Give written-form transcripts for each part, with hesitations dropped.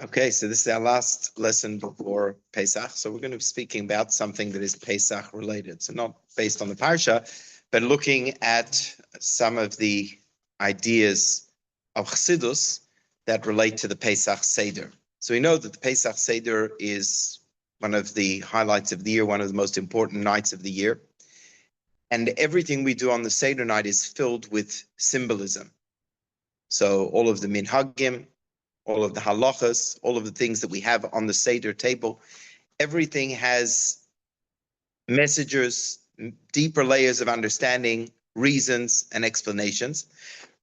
Okay, so this is our last lesson before Pesach. So we're going to be speaking about something that is Pesach related. So not based on the parsha, but looking at some of the ideas of Chassidus that relate to the Pesach Seder. So we know that the Pesach Seder is one of the highlights of the year, one of the most important nights of the year. And everything we do on the Seder night is filled with symbolism. So all of the minhagim, all of the halachas, all of the things that we have on the Seder table, everything has messages, deeper layers of understanding, reasons, and explanations,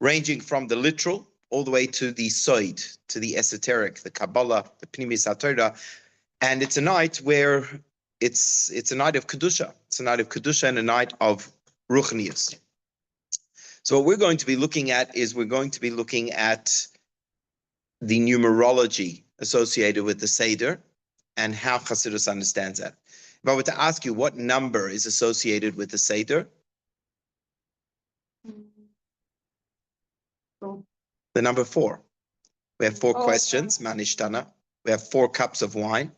ranging from the literal all the way to the sod, to the esoteric, the Kabbalah, the Pnimis HaTorah. And it's a night where it's a night of Kedusha. It's a night of Kedusha and a night of Ruchnius. So what we're going to be looking at is the numerology associated with the Seder and how Chassidus understands that. If I were to ask you what number is associated with the Seder? The number 4. We have 4 questions, Manishtana. We have 4 cups of wine.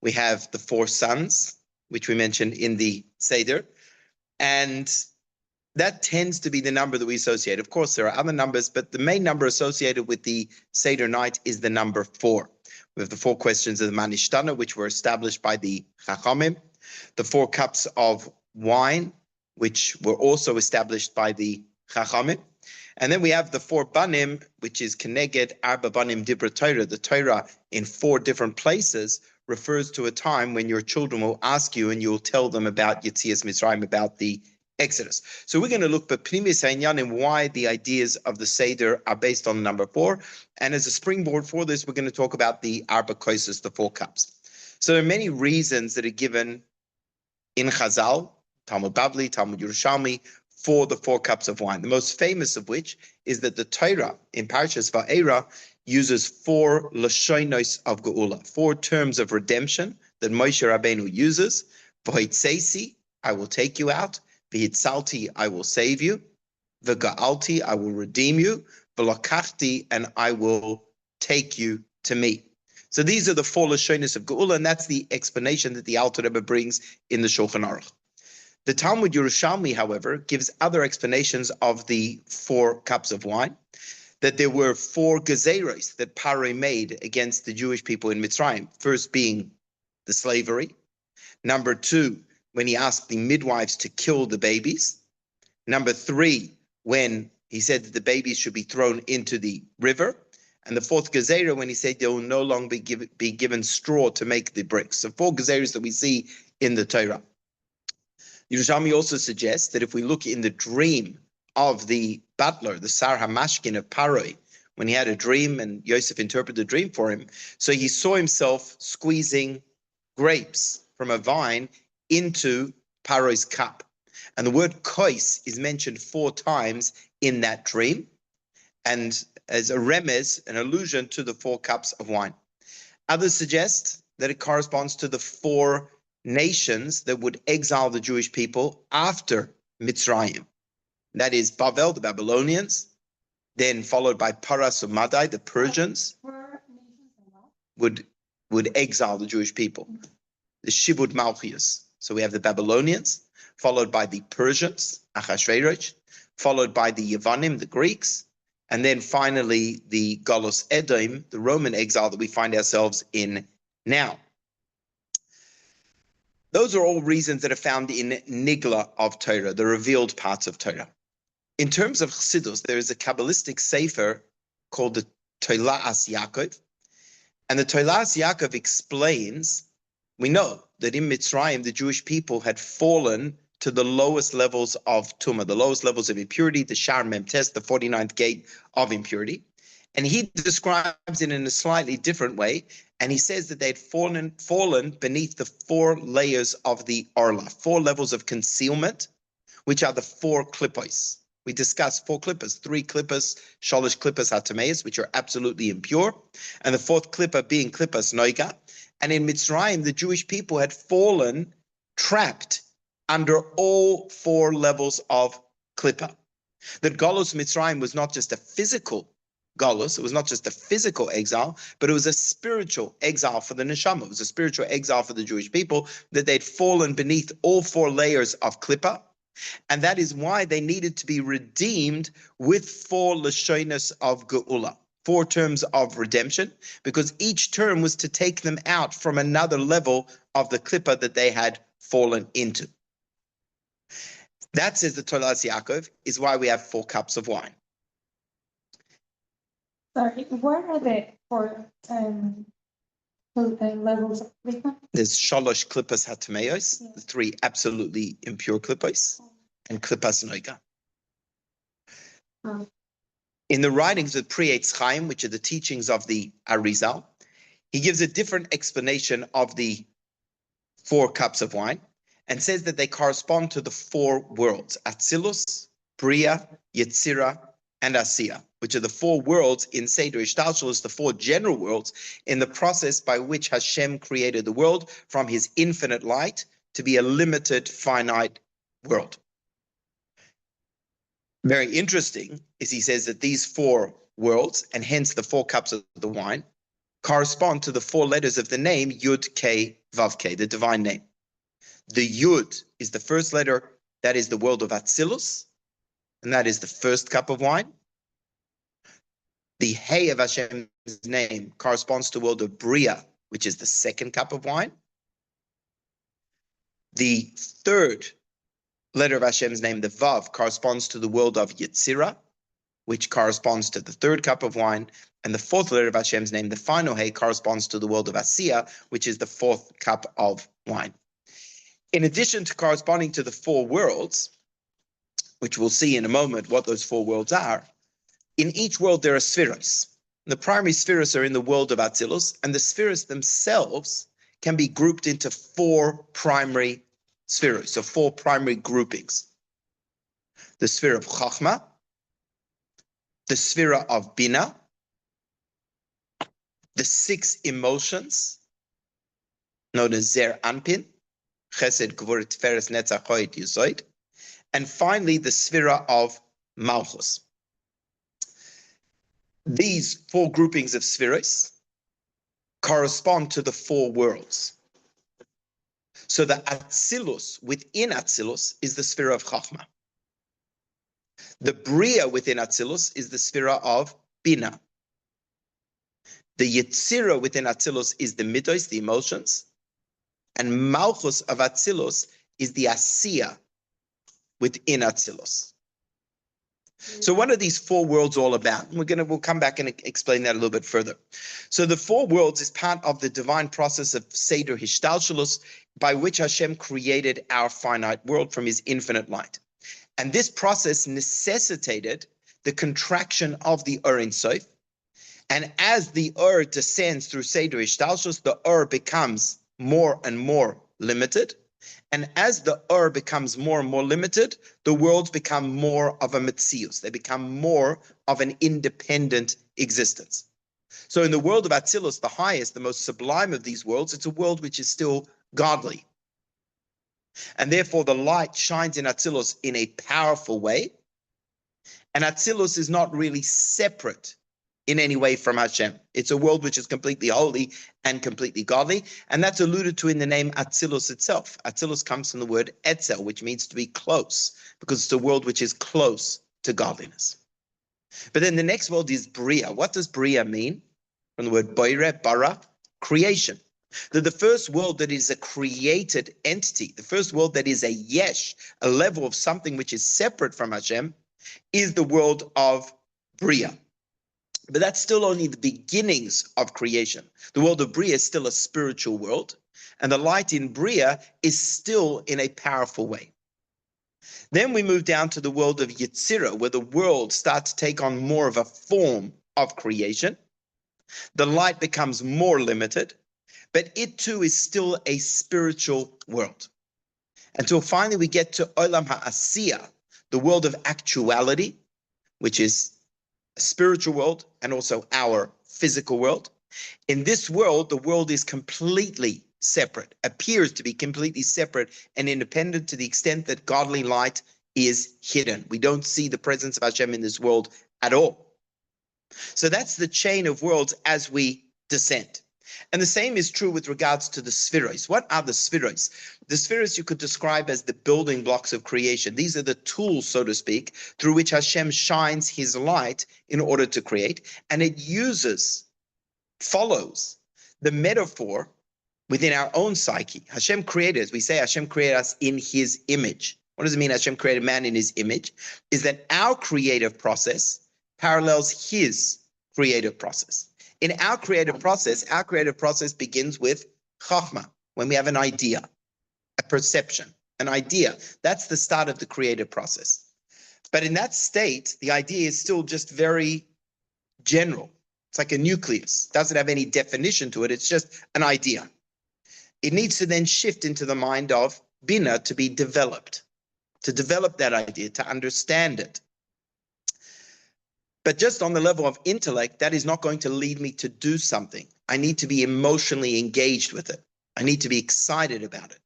We have the 4 sons, which we mentioned in the Seder. And that tends to be the number that we associate. Of course, there are other numbers, but the main number associated with the Seder night is the number 4. We have the 4 questions of the Manishtana, which were established by the Chachamim, the 4 cups of wine, which were also established by the Chachamim. And then we have the 4 banim, which is Keneged Arba Banim Dibra Torah. The Torah in 4 different places refers to a time when your children will ask you and you'll tell them about Yetzias Mitzrayim, about the Exodus. So we're going to look at Pnimis HaInyanim, why the ideas of the Seder are based on number 4. And as a springboard for this, we're going to talk about the Arba Koisos, the 4 cups. So there are many reasons that are given in Chazal, Talmud Bavli, Talmud Yerushalmi, for the 4 cups of wine. The most famous of which is that the Torah in Parshas Va'era uses 4 lashonos of Geula, 4 terms of redemption that Moshe Rabbeinu uses. V'hoitzeisi, I will take you out. V'hitzalti, I will save you. V'ga'alti, I will redeem you. V'lakachti, and I will take you to me. So these are the 4 lashonos of Geula, and that's the explanation that the Alter Rebbe brings in the Shulchan Aruch. The Talmud Yerushalmi, however, gives other explanations of the 4 cups of wine, that there were 4 gezeros that Paro made against the Jewish people in Mitzrayim. First being the slavery. Number 2, when he asked the midwives to kill the babies. Number 3, when he said that the babies should be thrown into the river. And the 4th gezerah, when he said they will no longer be given straw to make the bricks. So 4 gezeros that we see in the Torah. Yerushalmi also suggests that if we look in the dream of the butler, the Sar HaMashkin of Paroi, when he had a dream and Yosef interpreted the dream for him, so he saw himself squeezing grapes from a vine into Paro's cup. And the word kois is mentioned 4 times in that dream, and as a remez, an allusion to the 4 cups of wine. Others suggest that it corresponds to the 4 nations that would exile the Jewish people after Mitzrayim. That is Bavel, the Babylonians, then followed by Paras or Madai, the Persians, would exile the Jewish people. The Shibud Malchias. So we have the Babylonians, followed by the Persians, Achashverosh, followed by the Yevanim, the Greeks, and then finally the Golos Edom, the Roman exile that we find ourselves in now. Those are all reasons that are found in Nigla of Torah, the revealed parts of Torah. In terms of Chassidus, there is a Kabbalistic sefer called the Toila'as Yaakov. And the Toila'as Yaakov explains, we know that in Mitzrayim, the Jewish people had fallen to the lowest levels of Tumah, the lowest levels of impurity, the Shar Memtes, the 49th gate of impurity. And he describes it in a slightly different way. And he says that they had fallen beneath the 4 layers of the Orla, 4 levels of concealment, which are the 4 klippos. We discussed 4 klippas, 3 klippas, sholosh klippas hatameis, which are absolutely impure, and the 4th klippa being klippas noiga. And in Mitzrayim, the Jewish people had fallen trapped under all 4 levels of klippa. That Galus Mitzrayim was not just a physical Galus, it was not just a physical exile, but it was a spiritual exile for the neshama. It was a spiritual exile for the Jewish people, that they'd fallen beneath all four layers of Klippa. And that is why they needed to be redeemed with four lashonos of Geula, four terms of redemption, because each term was to take them out from another level of the Klippa that they had fallen into. That, says the Tolas Yaakov, is why we have 4 cups of wine. Sorry, what are the 4 levels of Klippa? There's Shalosh Klippas Hatameos, the 3 absolutely impure Klippas, and Klippas Noiga. In the writings of Pri Eitz Chaim, which are the teachings of the Arizal, he gives a different explanation of the 4 cups of wine, and says that they correspond to the 4 worlds, Atzilus, Bria, Yetzira, and Asiya, which are the 4 worlds in Seder Ishtalshelus, the 4 general worlds in the process by which Hashem created the world from his infinite light to be a limited, finite world. Very interesting is he says that these 4 worlds, and hence the 4 cups of the wine, correspond to the 4 letters of the name Yud K Vav K, the divine name. The Yud is the first letter, that is the world of Atzilus, and that is the first cup of wine. The Hey of Hashem's name corresponds to the world of Bria, which is the second cup of wine. The third letter of Hashem's name, the Vav, corresponds to the world of Yetzira, which corresponds to the third cup of wine. And the fourth letter of Hashem's name, the final Hey, corresponds to the world of Asiya, which is the 4th cup of wine. In addition to corresponding to the 4 worlds, which we'll see in a moment what those 4 worlds are, in each world there are spheros. The primary spheros are in the world of Atzilus, and the spheros themselves can be grouped into 4 primary spheros, so 4 primary groupings. The sphere of Chachma, the sphere of Bina, the 6 emotions, known as Zer Anpin, Chesed, Gvur, Tiferes, Netzach, Hod, Yesod, and finally the sphere of Malchus. These 4 groupings of spheres correspond to the 4 worlds. So the Atzilus within Atzilus is the sphere of Chachma. The Bria within Atzilus is the sphere of Bina. The Yetzira within Atzilus is the Midos, the emotions. And Malchus of Atzilus is the Asiya within Atzilus. So what are these 4 worlds all about? We'll come back and explain that a little bit further. So the 4 worlds is part of the divine process of Seder Hishtalshelus, by which Hashem created our finite world from his infinite light. And this process necessitated the contraction of the Ur Ein Sof. And as the Ur descends through Seder Hishtalshelus, the Ur becomes more and more limited. And as the Ur becomes more and more limited, the worlds become more of a metzius. They become more of an independent existence. So in the world of Atzilus, the highest, the most sublime of these worlds, it's a world which is still godly. And therefore the light shines in Atzilus in a powerful way. And Atzilus is not really separate in any way from Hashem. It's a world which is completely holy and completely godly, and that's alluded to in the name Atzilus itself. Atzilus comes from the word etzel, which means to be close, because it's a world which is close to godliness. But then the next world is Bria. What does Bria mean? From the word boire, bara, creation. That the first world that is a created entity, the first world that is a yesh, a level of something which is separate from Hashem, is the world of Bria. But that's still only the beginnings of creation. The world of Bria is still a spiritual world, and the light in Bria is still in a powerful way. Then we move down to the world of Yetzira, where the world starts to take on more of a form of creation. The light becomes more limited, but it too is still a spiritual world. Until finally we get to Olam HaAsiya, the world of actuality, which is a spiritual world and also our physical world. In this world, the world is completely separate, appears to be completely separate and independent to the extent that godly light is hidden. We don't see the presence of Hashem in this world at all. So that's the chain of worlds as we descend. And the same is true with regards to the spheroids. What are the spheroids? The spheroids you could describe as the building blocks of creation. These are the tools, so to speak, through which Hashem shines his light in order to create. And it follows the metaphor within our own psyche. Hashem created, as we say, Hashem created us in his image. What does it mean Hashem created man in his image? Is that our creative process parallels his creative process. In our creative process begins with chachma, when we have an idea, a perception, an idea. That's the start of the creative process. But in that state, the idea is still just very general. It's like a nucleus. It doesn't have any definition to it. It's just an idea. It needs to then shift into the mind of Bina to be developed, to develop that idea, to understand it. But just on the level of intellect, that is not going to lead me to do something. I need to be emotionally engaged with it. I need to be excited about it.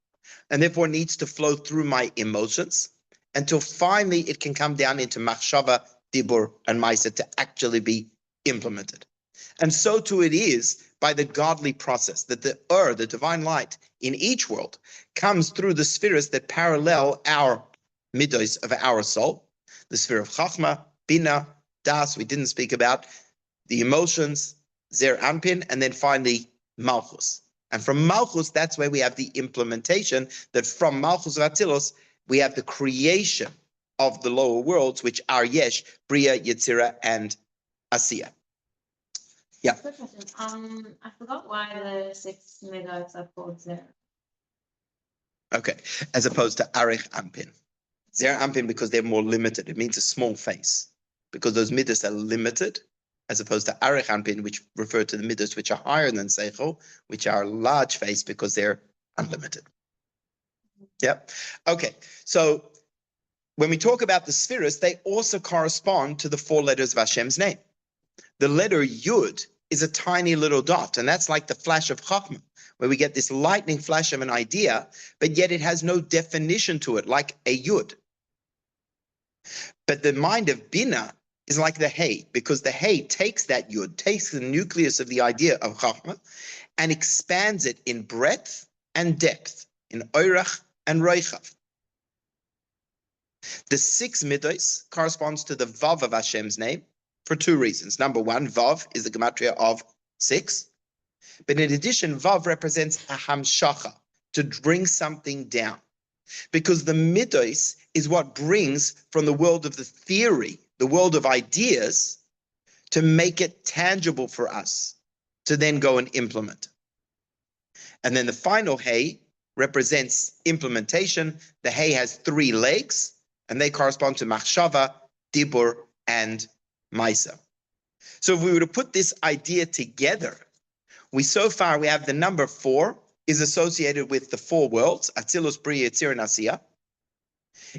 And therefore it needs to flow through my emotions until finally it can come down into machshava, dibur, and maisa to actually be implemented. And so too it is by the godly process that the divine light in each world comes through the spheres that parallel our midos of our soul, the sphere of chachma, bina, das, we didn't speak about, the emotions, zer anpin, and then finally malchus. And from malchus, that's where we have the implementation, that from malchus of Atzilos, we have the creation of the lower worlds, which are yesh, bria, yetzira, and asiya. Yeah. Good question. I forgot why the 6 midos are called zer. Okay, as opposed to arich anpin. Zer anpin because they're more limited. It means a small face, because those midas are limited, as opposed to arich anpin, which refer to the midas which are higher than seichel, which are large face because they're unlimited. Yep. Okay, so when we talk about the spheres, they also correspond to the 4 letters of Hashem's name. The letter Yud is a tiny little dot, and that's like the flash of Chachma, where we get this lightning flash of an idea, but yet it has no definition to it, like a Yud. But the mind of Bina is like the Hey, because the Hey takes that Yud, takes the nucleus of the idea of Chachma, and expands it in breadth and depth, in Oirach and Reichav. The 6 midos corresponds to the Vav of Hashem's name for 2 reasons. Number 1, Vav is the gematria of 6. But in addition, Vav represents a hamshacha, to bring something down. Because the midos is what brings from the world of the theory, the world of ideas, to make it tangible for us, to then go and implement. And then the final Hey represents implementation. The Hey has 3 legs, and they correspond to machshava, dibur, and maisa. So if we were to put this idea together, we have the number 4 is associated with the 4 worlds, Atzilus, Bria, Yetzirah, and Asiya.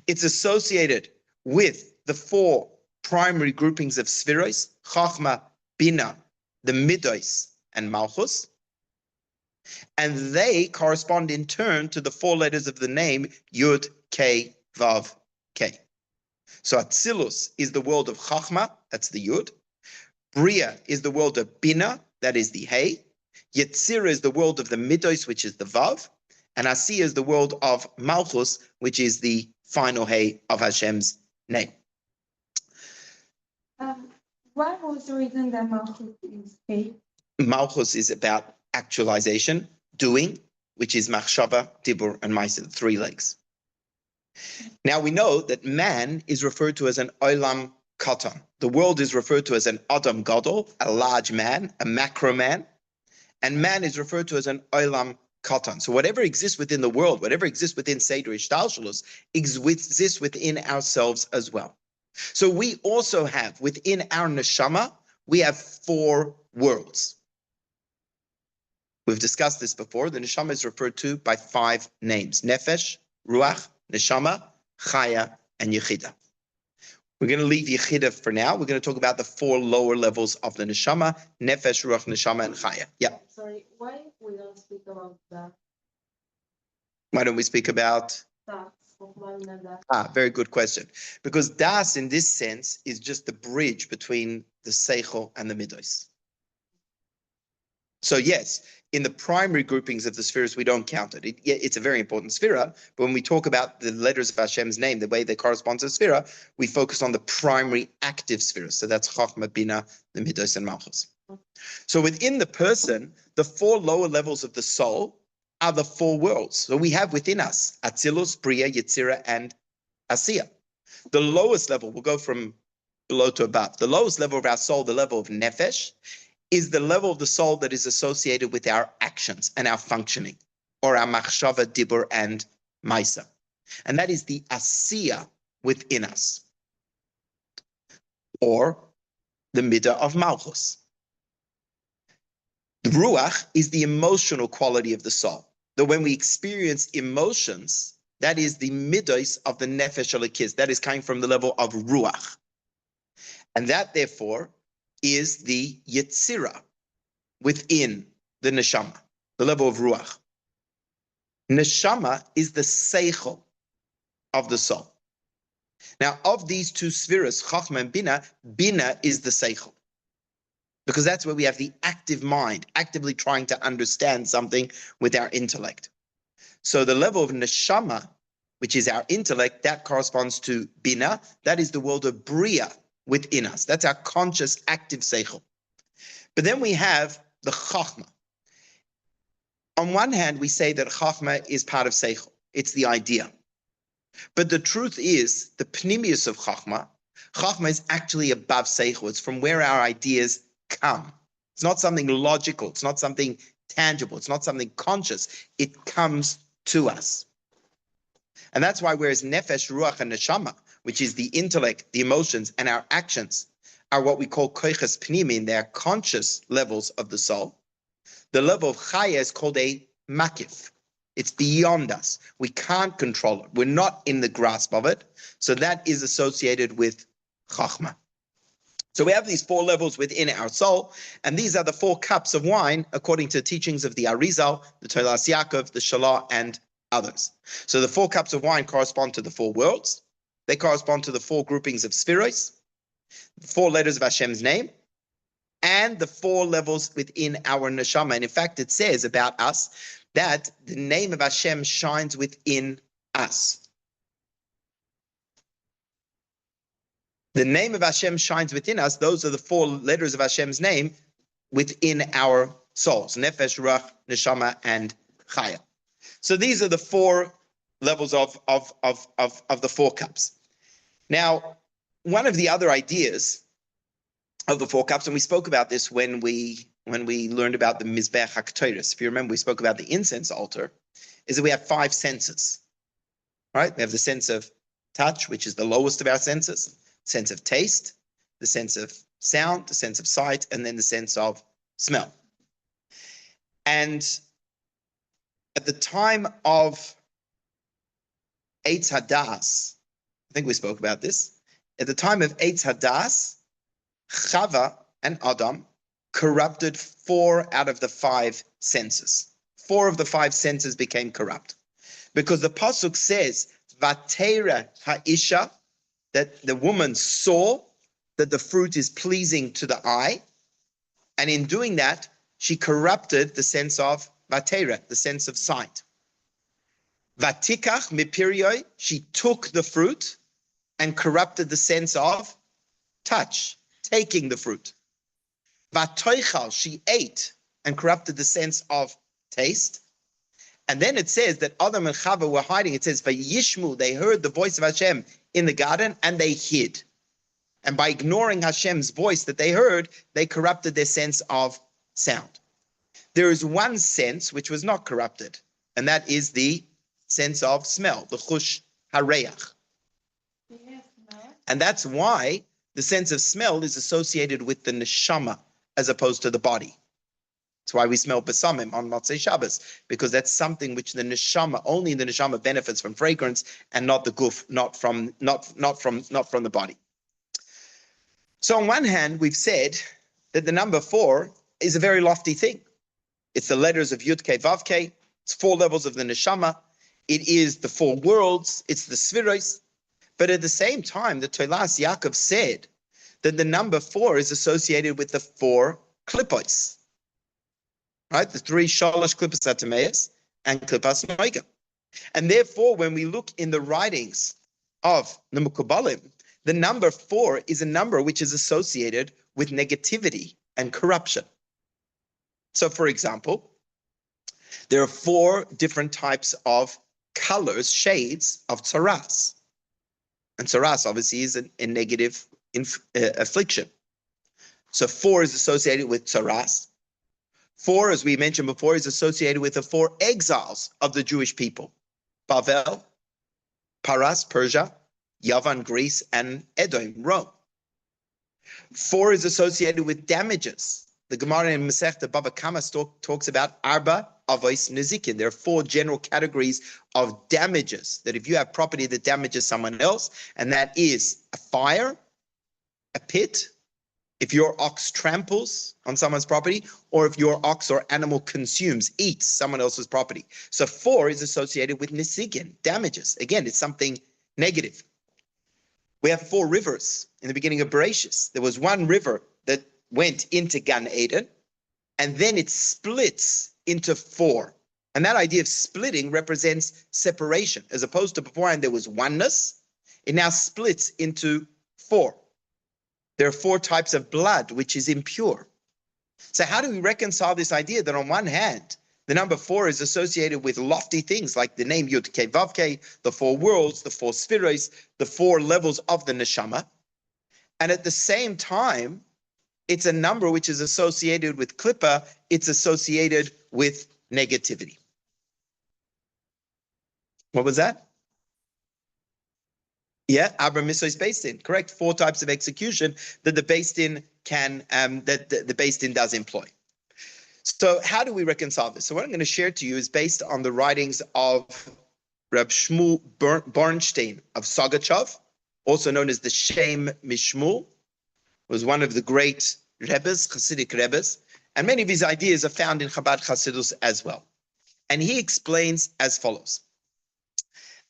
It's associated with the 4 primary groupings of spheros, Chachma, Bina, the midos, and Malchus. And they correspond in turn to the 4 letters of the name Yud, K, Vav, K. So Atzilus is the world of Chachma, that's the Yud. Bria is the world of Bina, that is the Hey. Yetzirah is the world of the midos, which is the Vav. And Asiya is the world of Malchus, which is the final Hey of Hashem's name. What was the reason that Malchus is fake? Malchus is about actualization, doing, which is machshava, dibur, and maisa, the 3 legs. Now we know that man is referred to as an olam katan. The world is referred to as an adam gadol, a large man, a macro man, and man is referred to as an olam katan. So whatever exists within the world, whatever exists within Seder Ishtalshalos, exists within ourselves as well. So we also have within our neshama, we have 4 worlds. We've discussed this before. The neshama is referred to by 5 names: nefesh, ruach, neshama, chaya, and yechida. We're going to leave yechida for now. We're going to talk about the 4 lower levels of the neshama: nefesh, ruach, neshama, and chaya. Yeah. Sorry, why we don't speak about that? Why don't we speak about Thoughts. Very good question. Because das, in this sense, is just the bridge between the seichel and the midos. So yes, in the primary groupings of the spheres, we don't count it. It's a very important sphera, but when we talk about the letters of Hashem's name, the way they correspond to the sphera, we focus on the primary active spheres. So that's Chachma, Bina, the Midos, and Malchus. So within the person, the four lower levels of the soul are the four worlds. So we have within us Atzilus, Bria, Yetzira, and Asiya. The lowest level, we'll go from below to above. The lowest level of our soul, the level of Nefesh, is the level of the soul that is associated with our actions and our functioning, or our machshava, dibur, and maisa. And that is the asiya within us, or the midah of malchus. The ruach is the emotional quality of the soul. That when we experience emotions, that is the midos of the nefesh alakiz. That is coming from the level of ruach. And that, therefore, is the yetzira within the neshama, the level of ruach. Neshama is the seichel of the soul. Now, of these two spheres, chachma and bina, bina is the seichel, because that's where we have the active mind, actively trying to understand something with our intellect. So the level of neshama, which is our intellect, that corresponds to bina. That is the world of bria within us. That's our conscious, active seichel. But then we have the chachma. On one hand, we say that chachma is part of seichel. It's the idea. But the truth is, the pnimius of chachma is actually above seichel. It's from where our ideas come. It's not something logical. It's not something tangible. It's not something conscious. It comes to us. And that's why whereas nefesh, ruach, and neshama, which is the intellect, the emotions, and our actions, are what we call koiches pnimin, they are conscious levels of the soul. The level of chaya is called a makif. It's beyond us. We can't control it. We're not in the grasp of it. So that is associated with chachma. So we have these four levels within our soul, and these are the 4 cups of wine according to the teachings of the Arizal, the Tolas Yaakov, the Shalah, and others. So the 4 cups of wine correspond to the 4 worlds. They correspond to the 4 groupings of spheros, the 4 letters of Hashem's name, and the 4 levels within our neshama. And in fact, it says about us that the name of Hashem shines within us. The name of Hashem shines within us. Those are the 4 letters of Hashem's name within our souls: nefesh, ruach, neshama, and chaya. So these are the 4 levels of the 4 cups. Now, one of the other ideas of the 4 cups, and we spoke about this when we learned about the Mizbech HaKtoros. If you remember, we spoke about the incense altar, is that we have 5 senses, right? We have the sense of touch, which is the lowest of our senses, sense of taste, the sense of sound, the sense of sight, and then the sense of smell. And at the time of Eitz Hadas, I think we spoke about this. At the time of Eitz Hadas, Chava and Adam corrupted 4 out of the 5 senses. 4 of the 5 senses became corrupt. Because the Pasuk says, Vatera ha'isha, that the woman saw that the fruit is pleasing to the eye. And in doing that, she corrupted the sense of Vatera, the sense of sight. Vatikach mipirioi, she took the fruit and corrupted the sense of touch, taking the fruit. Vatoichal, she ate and corrupted the sense of taste. And then it says that Adam and Chava were hiding. It says, Vayishmu, they heard the voice of Hashem in the garden and they hid. And by ignoring Hashem's voice that they heard, they corrupted their sense of sound. There is one sense which was not corrupted, and that is the sense of smell, the chush hareach. And that's why the sense of smell is associated with the neshama as opposed to the body. That's why we smell besamim on Motzei Shabbos, because that's something which the neshama, only the neshama benefits from fragrance, and not the guf, not from the body. So on one hand, we've said that the number 4 is a very lofty thing. It's the letters of Yud Kei Vav Kei. It's 4 levels of the neshama. it is the four worlds, it's the spheros. But at the same time, the Tolas Yaakov said that the number 4 is associated with the 4 klippos, right? The 3 shalosh klippas atameus and klippas noiga. And therefore, when we look in the writings of the Mukabalim, the number 4 is a number which is associated with negativity and corruption. So, for example, there are 4 different types of colors, shades of tsaras. And tsaras obviously is a negative affliction. So 4 is associated with tsaras. 4, as we mentioned before, is associated with the 4 exiles of the Jewish people. Bavel, Paras, Persia, Yavan, Greece, and Edom, Rome. 4 is associated with damages. The Gemara in Masechta Baba Kama talks about Arba Avos Nezikin. There are 4 general categories of damages, that if you have property that damages someone else, and that is a fire, a pit, if your ox tramples on someone's property, or if your ox or animal consumes, eats someone else's property. So 4 is associated with Nezikin, damages. Again, it's something negative. We have 4 rivers in the beginning of Bereshis. There was one river that went into Gan Eden, and then it splits into 4. And that idea of splitting represents separation. As opposed to beforehand there was oneness, it now splits into 4. There are 4 types of blood, which is impure. So how do we reconcile this idea that on one hand, the number 4 is associated with lofty things like the name Yud Kei Vav Kei, the 4 worlds, the 4 spheros, the 4 levels of the neshama, and at the same time, it's a number which is associated with klippa, it's associated with negativity. What was that? Yeah, Abra Miso is based in. Correct. 4 types of execution that the based in can, that the based in does employ. So how do we reconcile this? So what I'm going to share to you is based on the writings of Reb Shmuel Bornstein of Sagachov, also known as the Shem Mishmul, was one of the great Rebbes, Hasidic Rebbes, and many of his ideas are found in Chabad Hasidus as well. And he explains as follows,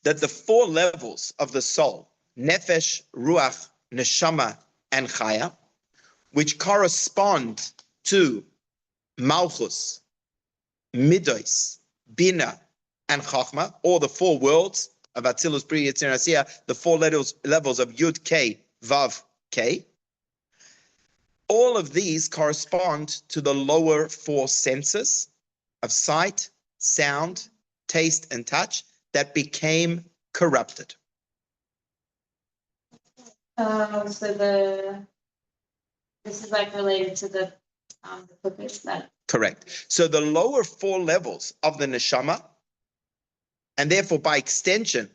that the 4 levels of the soul, Nefesh, Ruach, Neshama, and Chaya, which correspond to Malchus, Midos, Bina, and Chachma, or the 4 worlds of Atzilus, Bri, Yitzir, Asiya, the 4 levels of Yud, K, Vav, K. All of these correspond to the lower 4 senses of sight, sound, taste, and touch that became corrupted. So this is like related to the purpose that. Correct. So the lower 4 levels of the neshama, and therefore by extension,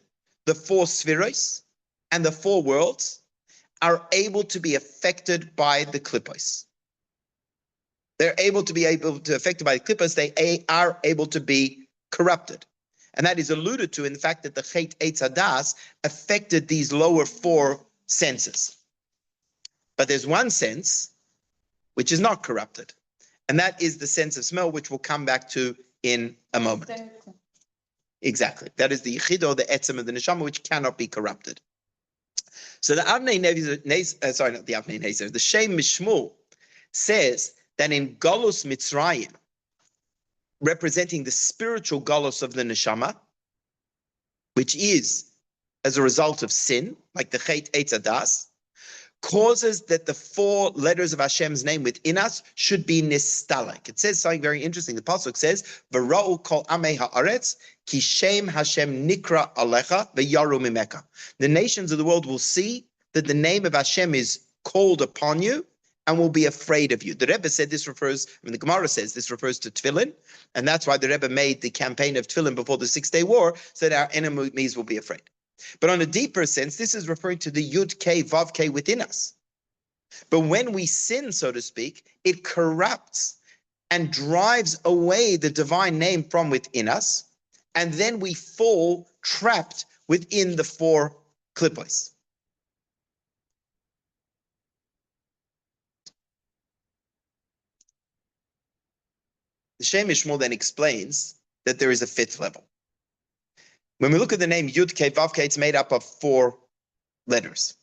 the 4 spheros and the 4 worlds, are able to be affected by the klippos. They're able to be affected by the klippos. They are able to be corrupted. And that is alluded to in the fact that the Chet Eitz Hadas affected these lower 4 senses. But there's one sense which is not corrupted. And that is the sense of smell, which we'll come back to in a moment. Exactly. That is the Yichido, the Etzem of the Neshama, which cannot be corrupted. So the Avnei Nezer, sorry, not the Avnei Nezer, the Shem Mishmul says that in Golus Mitzrayim, representing the spiritual Golus of the Neshama, which is as a result of sin, like the Chet Eitz Hadas, causes that the 4 letters of Hashem's name within us should be nistalek. It says something very interesting. The pasuk says, "V'ra'u kol amei haaretz ki shem Hashem nikra alecha v'yaru mimeka." The nations of the world will see that the name of Hashem is called upon you and will be afraid of you. The Rebbe said this refers, the Gemara says this refers to Tefillin, and that's why the Rebbe made the campaign of Tefillin before the 6-day war, so that our enemies will be afraid. But on a deeper sense, this is referring to the Yud K, Vav K within us. But when we sin, so to speak, it corrupts and drives away the divine name from within us, and then we fall trapped within the 4 klippos. The Shem Mishmul then explains that there is a 5th level. When we look at the name Yud Kei Vav Kei, it's made up of 4 letters.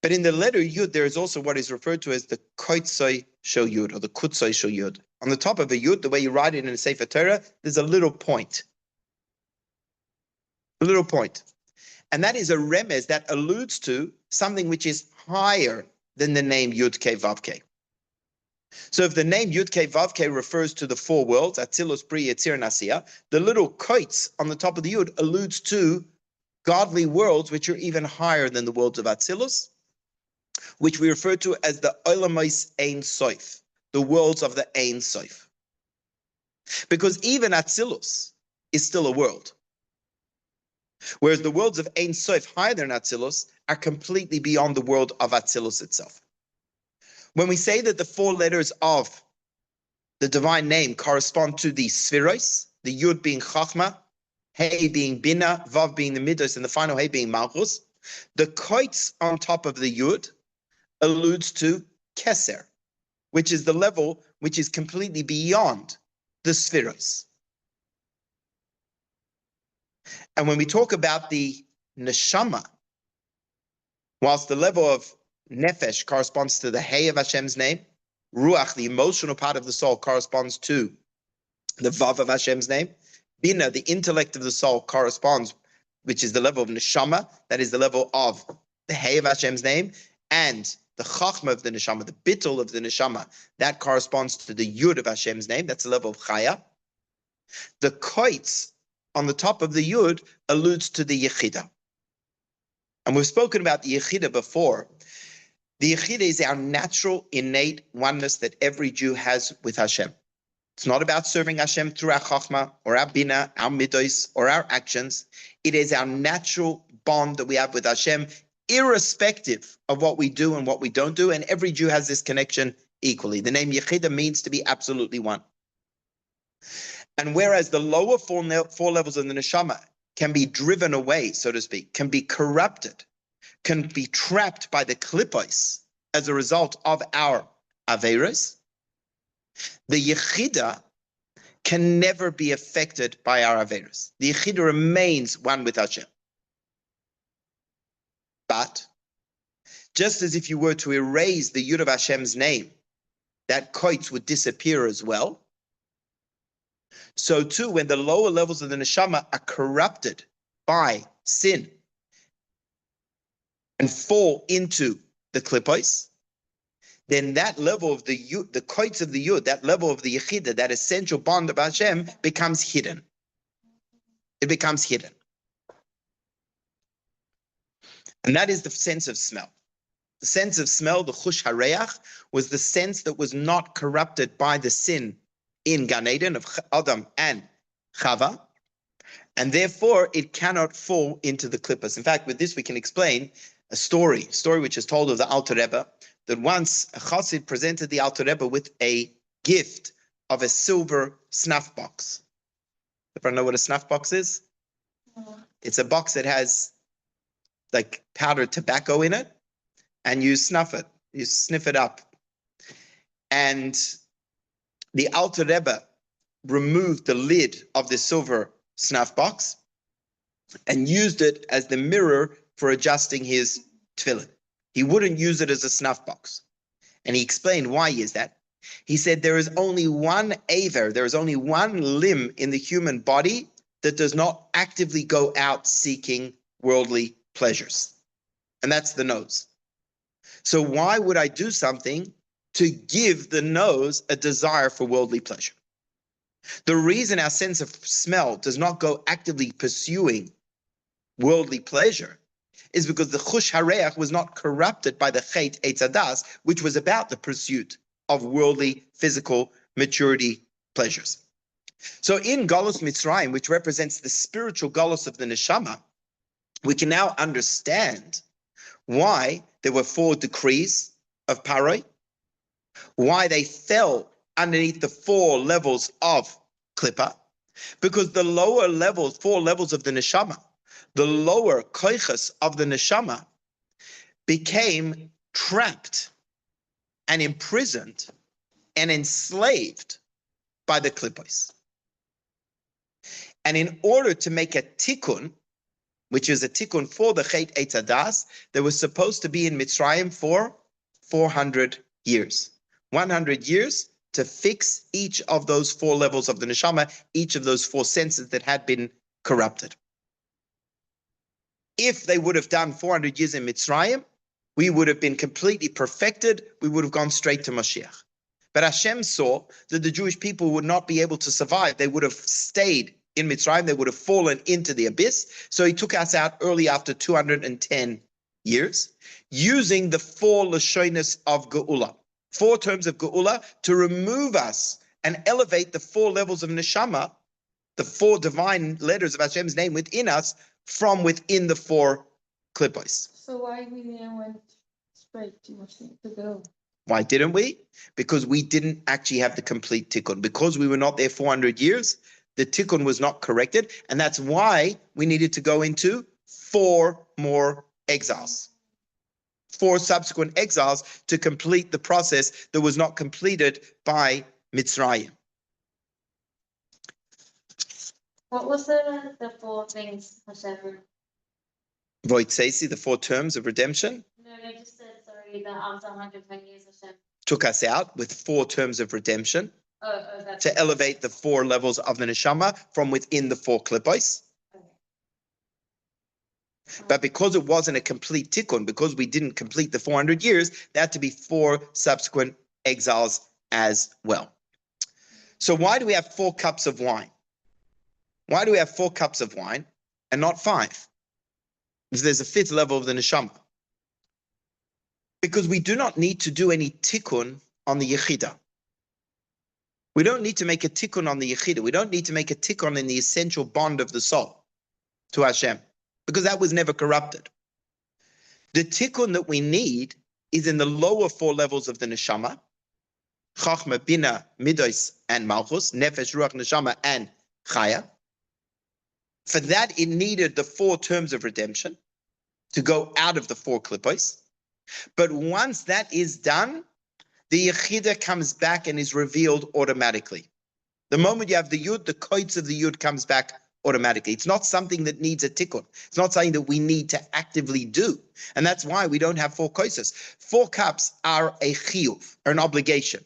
But in the letter Yud, there is also what is referred to as the Koitzoi Shel Yud, or the Kutzoi Shel Yud. On the top of a Yud, the way you write it in a Sefer Torah, there's a little point. A little point. And that is a remez that alludes to something which is higher than the name Yud Kei Vav Kei. So if the name Yud Kei Vav Kei refers to the 4 worlds, Atzilus, Bri, Yetzir, and Asiya, the little koitz on the top of the Yud alludes to godly worlds which are even higher than the worlds of Atzilus, which we refer to as the Olamais Ein Sof, the worlds of the Ein Sof. Because even Atzilus is still a world. Whereas the worlds of Ein Sof, higher than Atzilus, are completely beyond the world of Atzilus itself. When we say that the 4 letters of the divine name correspond to the Spheros, the Yud being Chachma, Hey being Bina, Vav being the Midos, and the final Hey being Malchus, the koitz on top of the Yud alludes to Keser, which is the level which is completely beyond the Spheros. And when we talk about the Neshama, whilst the level of Nefesh corresponds to the Hey of Hashem's name, Ruach, the emotional part of the soul, corresponds to the Vav of Hashem's name, Bina, the intellect of the soul, corresponds, which is the level of Neshama, that is the level of the Hey of Hashem's name, and the Chachma of the Neshama, the Bittul of the Neshama, that corresponds to the Yud of Hashem's name, that's the level of Chaya. The Koitz on the top of the Yud alludes to the Yechida. And we've spoken about the Yechida before. The Yechida is our natural, innate oneness that every Jew has with Hashem. It's not about serving Hashem through our Chachma or our Bina, our Midos, or our actions. It is our natural bond that we have with Hashem, irrespective of what we do and what we don't do. And every Jew has this connection equally. The name Yechida means to be absolutely one. And whereas the lower 4 levels of the Neshama can be driven away, so to speak, can be corrupted, can be trapped by the klippos as a result of our averos, the Yechida can never be affected by our averos. The Yechida remains one with Hashem. But just as if you were to erase the Yud of Hashem's name, that koitz would disappear as well. So too, when the lower levels of the neshama are corrupted by sin and fall into the klippos, then that level of the yud, the koitz of the yud, that level of the yechida, that essential bond of Hashem becomes hidden. It becomes hidden. And that is the sense of smell. The sense of smell, the chush hareach, was the sense that was not corrupted by the sin in Gan Eden of Adam and Chava, and therefore it cannot fall into the klippos. In fact, with this we can explain a story which is told of the Alter Rebbe, that once a chassid presented the Alter Rebbe with a gift of a silver snuff box. Everyone know what a snuff box is? It's a box that has like powdered tobacco in it, and you snuff it, you sniff it up. And the Alter Rebbe removed the lid of the silver snuff box and used it as the mirror for adjusting his tefillin. He wouldn't use it as a snuff box. And he explained why is that. He said there is only one aver, there is only one limb in the human body that does not actively go out seeking worldly pleasures. And that's the nose. So why would I do something to give the nose a desire for worldly pleasure? The reason our sense of smell does not go actively pursuing worldly pleasure is because the chush hareach was not corrupted by the chet eitz hadas, which was about the pursuit of worldly, physical maturity pleasures. So in Galus Mitzrayim, which represents the spiritual Galus of the neshama, we can now understand why there were 4 decrees of Paroi, why they fell underneath the 4 levels of Klippa, because the lower levels, 4 levels of the neshama, the lower koiches of the neshama became trapped and imprisoned and enslaved by the klippos. And in order to make a tikkun, which is a tikkun for the Chet Eitz Hadas, there was supposed to be in Mitzrayim for 400 years. 100 years to fix each of those four levels of the neshama, each of those four senses that had been corrupted. If they would have done 400 years in Mitzrayim, we would have been completely perfected. We would have gone straight to Mashiach. But Hashem saw that the Jewish people would not be able to survive. They would have stayed in Mitzrayim. They would have fallen into the abyss. So he took us out early after 210 years, using the four Lashonis of Geula, four terms of Geula, to remove us and elevate the four levels of Neshama, the four divine letters of Hashem's name within us, from within the four klippos. So why we didn't went straight to Mashiach to go? Why didn't we? Because we didn't actually have the complete tikkun. Because we were not there 400 years, the tikkun was not corrected. And that's why we needed to go into 4 more exiles. 4 subsequent exiles to complete the process that was not completed by Mitzrayim. What was the 4 things Hashem? Voitzesi, the 4 terms of redemption, No, they just said, sorry, that after 120 years Hashem. took us out with 4 terms of redemption That's to elevate the 4 levels of the neshama from within the 4 klippos. okay. But because it wasn't a complete tikkun, because we didn't complete the 400 years, there had to be 4 subsequent exiles as well. So why do we have 4 cups of wine? Why do we have 4 cups of wine and not 5? If there's a 5th level of the neshama. Because we do not need to do any tikkun on the yechida. We don't need to make a tikkun on the yechida. We don't need to make a tikkun in the essential bond of the soul to Hashem, because that was never corrupted. The tikkun that we need is in the lower 4 levels of the neshama, chachma, bina, midos, and malchus, nefesh, ruach, neshama, and chaya. For that, it needed the 4 terms of redemption to go out of the 4 klippos. But once that is done, the yechida comes back and is revealed automatically. The moment you have the yud, the koitz of the yud comes back automatically. It's not something that needs a tikkun. It's not something that we need to actively do. And that's why we don't have 4 koitzes. 4 cups are a chiyuv, or an obligation.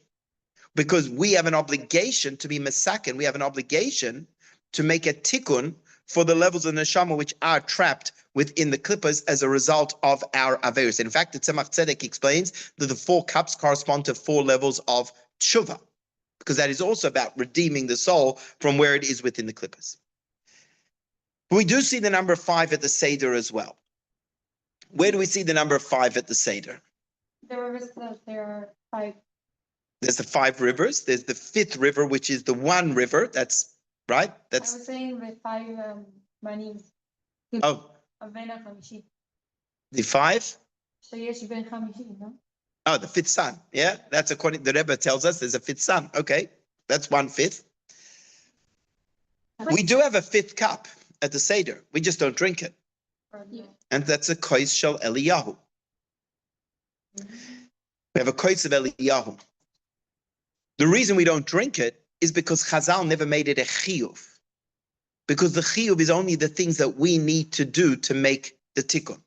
Because we have an obligation to be masaken. We have an obligation to make a tikkun for the levels of neshama which are trapped within the klippas as a result of our averus. In fact, the Tzemach Tzedek explains that the 4 cups correspond to 4 levels of tshuva, because that is also about redeeming the soul from where it is within the klippas. We do see the number 5 at the Seder as well. Where do we see the number 5 at the Seder? There are 5. There's the 5 rivers. There's the 5th river, which is the one river. That's right. I was saying the 5 manim. Oh, Ben HaChamishi. the 5. So yes, Ben HaChamishi, no? Oh, the 5th son. Yeah, that's according. The Rebbe tells us there's a 5th son. Okay, that's 1/5. We do have a 5th cup at the Seder. We just don't drink it, and that's a kois shel Eliyahu. We have a kois of Eliyahu. The reason we don't drink it is because Chazal never made it a chiyuv. Because the chiyuv is only the things that we need to do to make the tikkun.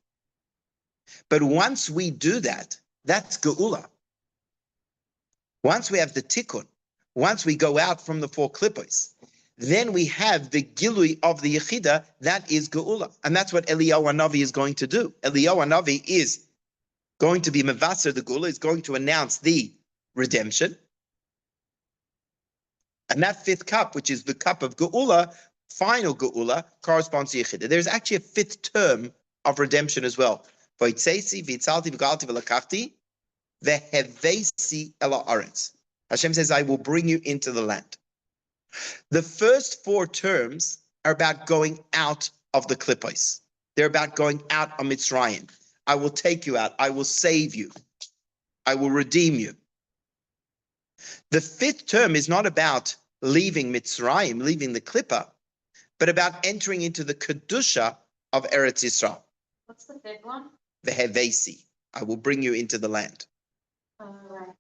But once we do that, that's geula. Once we have the tikkun, once we go out from the 4 klippos, then we have the gilui of the yechida, that is geula. And that's what Eliyahu Hanavi is going to do. Eliyahu Hanavi is going to be mevaser the geula, is going to announce the redemption. And that 5th cup, which is the cup of geula, final geula, corresponds to yechida. There's actually a 5th term of redemption as well. Voitzesi, v'itzalti, v'galti, v'lakachti, v'hevesi ela aretz. Hashem says, I will bring you into the land. The first 4 terms are about going out of the klippos. They're about going out of Mitzrayim. I will take you out. I will save you. I will redeem you. The 5th term is not about leaving Mitzrayim, leaving the klippa, but about entering into the kedusha of Eretz Yisrael. What's the 5th one? Vehevesi. I will bring you into the land. Right.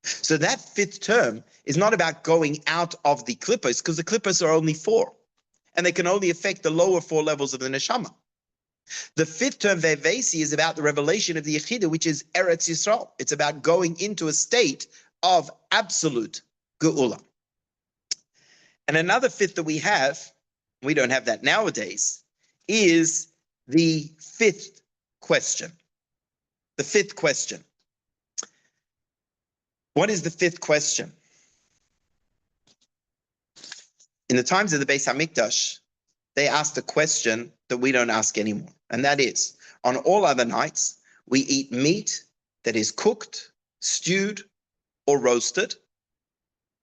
So that 5th term is not about going out of the klippos, because the klippos are only 4. and they can only affect the lower 4 levels of the neshama. The 5th term, Vevesi, is about the revelation of the Yechidah, which is Eretz Yisrael. It's about going into a state of absolute Geula. And another 5th that we don't have that nowadays, is the 5th question. The 5th question. What is the 5th question? In the times of the Beis HaMikdash, they asked a question that we don't ask anymore. And that is, on all other nights, we eat meat that is cooked, stewed, or roasted.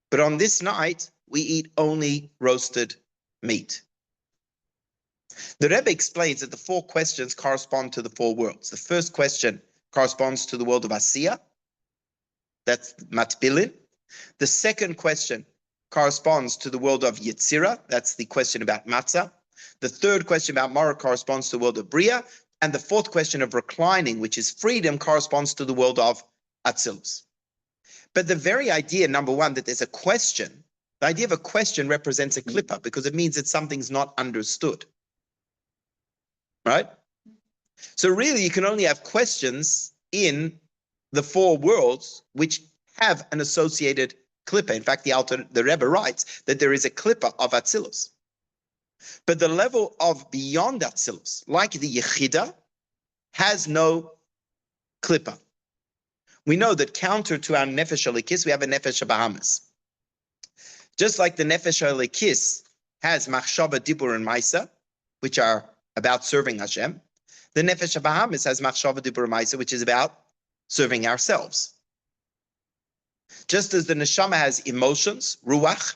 But on this night, we eat only roasted meat. The Rebbe explains that the 4 questions correspond to the 4 worlds. The first question corresponds to the world of Asiya. That's Matbilin. The second question corresponds to the world of Yetzirah. That's the question about Matzah. The third question about Mara corresponds to the world of Bria. And the 4th question of reclining, which is freedom, corresponds to the world of Atzilus. But the very idea, number one, that there's a question, the idea of a question represents a klippa because it means that something's not understood. Right? So really, you can only have questions in the 4 worlds which have an associated klippa. In fact, the Rebbe writes that there is a klippa of Atzilus. But the level of beyond Atzilus, like the Yechidah, has no klippa. We know that counter to our Nefesh Elikis, we have a Nefesh Bahamas. Just like the Nefesh Elikis has Machshava, Dibur, and Maisa, which are about serving Hashem, the Nefesh Bahamas has Machshava, Dibur, and Maisa, which is about serving ourselves. Just as the Neshama has emotions, Ruach,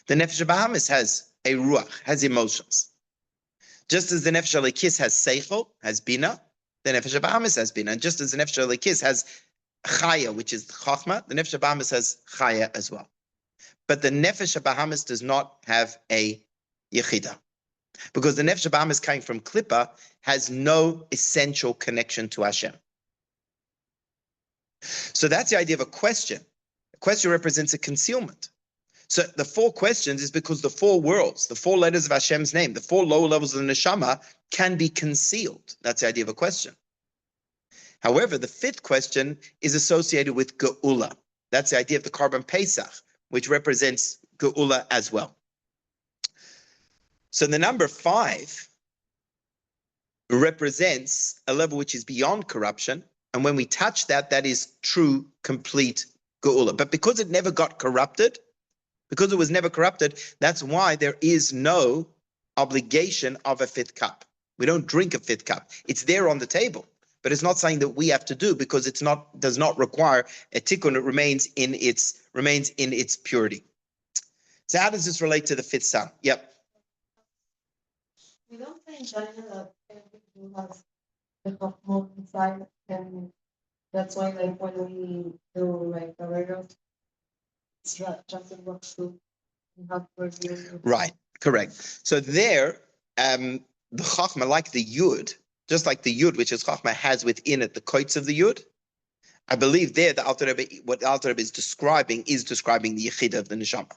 the Nefesh Bahamas has a Ruach, has emotions. Just as the Nefesh Elikis has Seichel, has Bina, the Nefesh Bahamas has Bina. And just as the Nefesh Elikis has Chaya, which is Chachma, the Nefesh Bahamas has Chaya as well. But the Nefesh Bahamas does not have a Yechidah. Because the Nefesh Bahamas coming from Klippa has no essential connection to Hashem. So that's the idea of a question. A question represents a concealment. So the 4 questions is because the 4 worlds, the 4 letters of Hashem's name, the 4 lower levels of the neshama can be concealed. That's the idea of a question. However, the 5th question is associated with Geula. That's the idea of the Korban Pesach, which represents Geula as well. So the number 5 represents a level which is beyond corruption. And when we touch that, that is true, complete Geula. But because it never got corrupted, because it was never corrupted, that's why there is no obligation of a 5th cup. We don't drink a 5th cup. It's there on the table, but it's not something that we have to do because it's not does not require a tikkun. It remains in its purity. So how does this relate to the 5th son? Yep. We don't say in China that everything has the Chachmot inside, and that's why, like, when we do like the regular, it's just in what food you have to review. Right, correct. So there, the Chachma, like the Yud, just like the Yud, which is Chachma, has within it the koitz of the Yud. I believe there, what the Alter Rebbe is describing the Yechidah of the Neshama.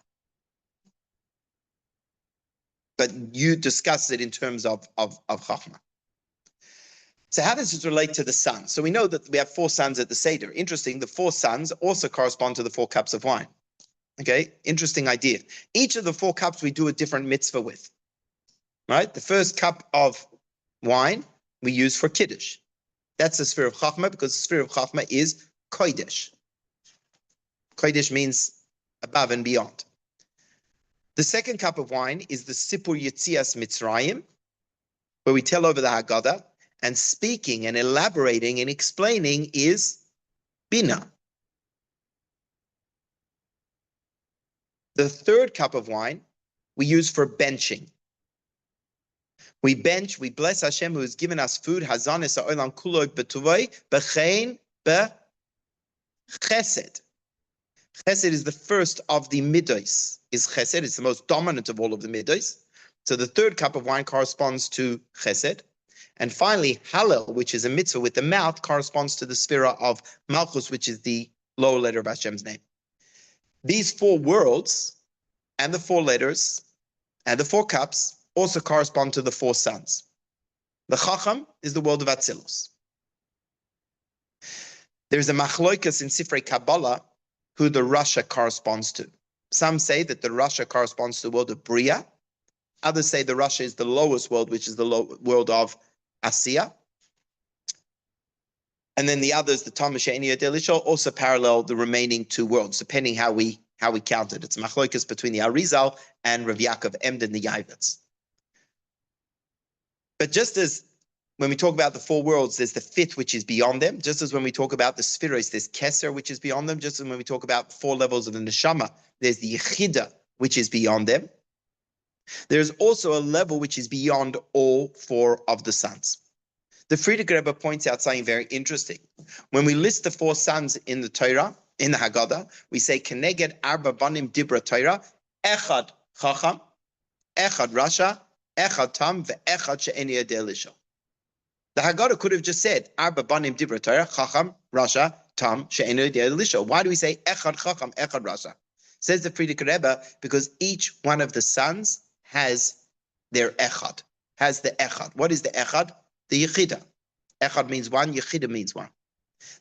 But you discuss it in terms of Chachma. So how does this relate to the sun? So we know that we have 4 sons at the Seder. Interesting, the 4 sons also correspond to the 4 cups of wine. Okay, interesting idea. Each of the 4 cups we do a different mitzvah with. Right? The first cup of wine we use for Kiddush. That's the sphere of Chachma because the sphere of Chachma is Kodesh. Kodesh means above and beyond. The second cup of wine is the Sipur Yetzias Mitzrayim, where we tell over the Haggadah, and speaking and elaborating and explaining is Bina. The third cup of wine we use for benching. We bench, we bless Hashem who has given us food, Hazanis ha'olam kulo b'tuvoi, b'chein b'chesed. Chesed is the first of the middos, is chesed. It's the most dominant of all of the middos. So the third cup of wine corresponds to chesed. And finally, Hallel, which is a mitzvah with the mouth, corresponds to the sphera of Malchus, which is the lower letter of Hashem's name. These 4 worlds and the 4 letters and the 4 cups also correspond to the four sons. The Chacham is the world of Atzilus. There's a machloikas in Sifrei Kabbalah who the Rasha corresponds to. Some say that the Rasha corresponds to the world of Bria. Others say the Rasha is the lowest world, which is the world of Asiya. And then the others, the Tam She'eni Delisha, also parallel the remaining two worlds, depending how we count it. It's machloikas between the Arizal and Rav Yaakov Emden, the Yavitz. But just as when we talk about the four worlds, there's the fifth, which is beyond them. Just as when we talk about the Spheros, there's Keser, which is beyond them. Just as when we talk about four levels of the Neshama, there's the Yechida, which is beyond them. There's also a level which is beyond all four of the sons. The Frierdiker Rebbe points out something very interesting. When we list the four sons in the Torah, in the Haggadah, we say, Keneged Arba Banim Dibra Torah, Echad Chacham, Echad Rasha, Echad Tam, Ve'echad She'eni Yodeh Lisha. The Haggadah could have just said, Arba Banim Dibra Torah, Chacham, Rasha, Tam, She'eni Yodeh Lisha. Why do we say Echad Chacham, Echad Rasha? Says the Frierdiker Rebbe, because each one of the sons has their Echad, has the Echad. What is the Echad? The Yechida. Echad means one, Yechida means one.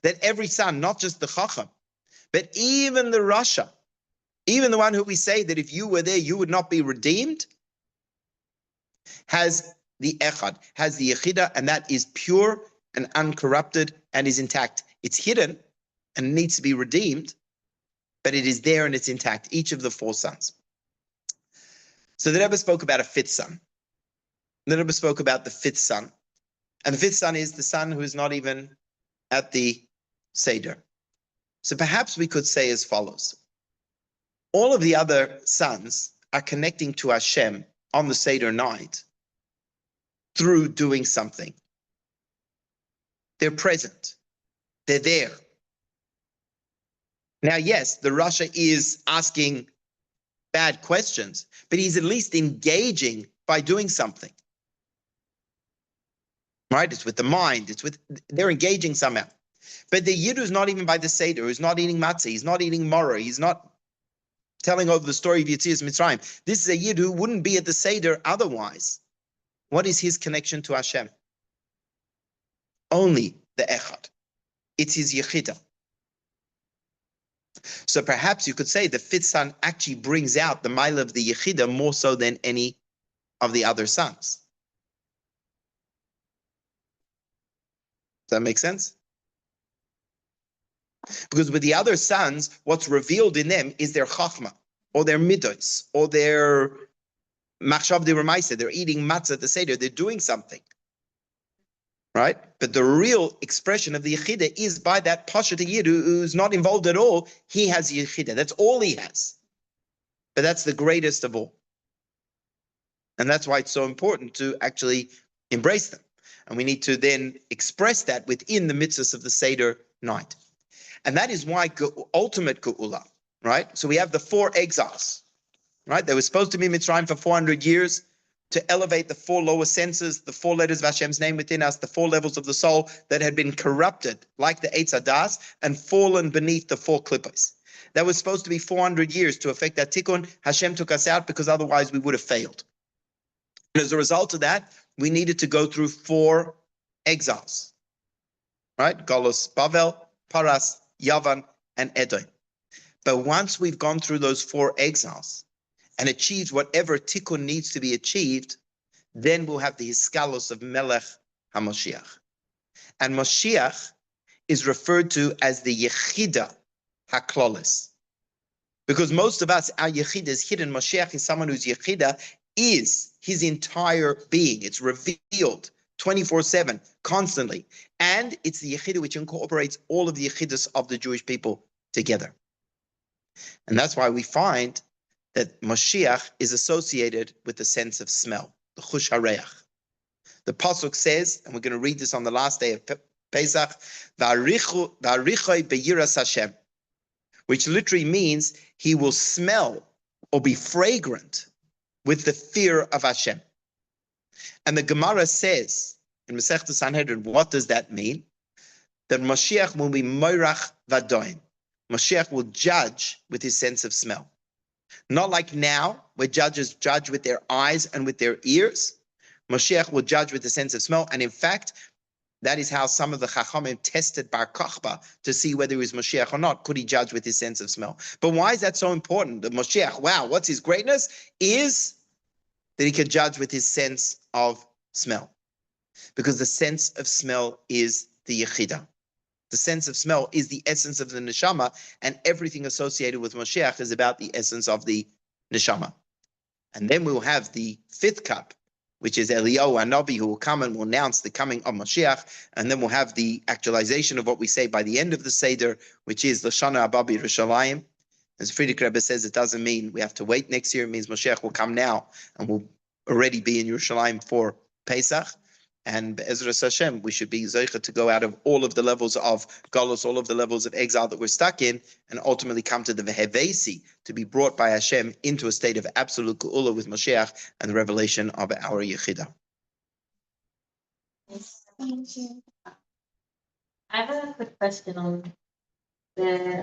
That every son, not just the Chacham, but even the Rasha, even the one who we say that if you were there, you would not be redeemed, has the Echad, has the Yechida, and that is pure and uncorrupted and is intact. It's hidden and needs to be redeemed, but it is there and it's intact, each of the four sons. So the Rebbe spoke about a fifth son. The Rebbe spoke about the fifth son. And the fifth son is the son who is not even at the Seder. So perhaps we could say as follows. All of the other sons are connecting to Hashem on the Seder night through doing something. They're present. They're there. Now, yes, the Rasha is asking bad questions, but he's at least engaging by doing something. Right? It's with the mind. They're engaging somehow. But the Yid who's not even by the Seder, who's not eating matzah, he's not eating morah, he's not telling over the story of Yetzias Mitzrayim. This is a Yid who wouldn't be at the Seder otherwise. What is his connection to Hashem? Only the Echad. It's his Yechida. So perhaps you could say the fifth son actually brings out the mile of the Yechida more so than any of the other sons. Does that make sense? Because with the other sons, what's revealed in them is their chachma, or their midos, or their machshav de remaisa. They're eating matzah at the Seder. They're doing something. Right? But the real expression of the Yechida is by that Pashat Yid who's not involved at all. He has Yechida. That's all he has. But that's the greatest of all. And that's why it's so important to actually embrace them. And we need to then express that within the mitzvahs of the Seder night. And that is why ultimate Geula, right? So we have the four exiles, right? They were supposed to be in Mitzrayim for 400 years to elevate the four lower senses, the four letters of Hashem's name within us, the four levels of the soul that had been corrupted, like the Eitz Hadas, and fallen beneath the four klippos. That was supposed to be 400 years to effect that tikkun. Hashem took us out because otherwise we would have failed. And as a result of that, we needed to go through four exiles, right? Galus, Bavel, Paras, Yavan, and Edom. But once we've gone through those four exiles and achieved whatever tikkun needs to be achieved, then we'll have the hiskalos of Melech HaMoshiach. And Moshiach is referred to as the Yechida HaKlolis. Because most of us, our Yechida is hidden. Moshiach is someone whose Yechida is his entire being. It's revealed 24/7, constantly. And it's the Yechida which incorporates all of the Yechidas of the Jewish people together. And that's why we find that Moshiach is associated with the sense of smell, the Chush HaReach. The Pasuk says, and we're going to read this on the last day of Pesach, V'arichoi beyiras Hashem, which literally means he will smell or be fragrant with the fear of Hashem. And the Gemara says in Masechta Sanhedrin, what does that mean? That Mashiach will be moirach vadoin. Mashiach will judge with his sense of smell. Not like now, where judges judge with their eyes and with their ears. Moshiach will judge with the sense of smell. And in fact, that is how some of the Chachamim tested Bar Kochba to see whether he was Moshiach or not. Could he judge with his sense of smell? But why is that so important? The Moshiach, wow, what's his greatness? Is that he can judge with his sense of smell. Because the sense of smell is the Yechidah. The sense of smell is the essence of the neshama, and everything associated with Moshiach is about the essence of the neshama. And then we'll have the fifth cup, which is Eliyahu Hanavi, who will come and will announce the coming of Moshiach. And then we'll have the actualization of what we say by the end of the Seder, which is Lashana Abba Yerushalayim. As Friedrich Rebbe says, it doesn't mean we have to wait next year. It means Moshiach will come now and will already be in Yerushalayim for Pesach. And Be'ezras Hashem, we should be zeicha to go out of all of the levels of galus, all of the levels of exile that we're stuck in, and ultimately come to the Vehevesi, to be brought by Hashem into a state of absolute geula with Moshiach and the revelation of our Yechidah. Thank you. I have a quick question on the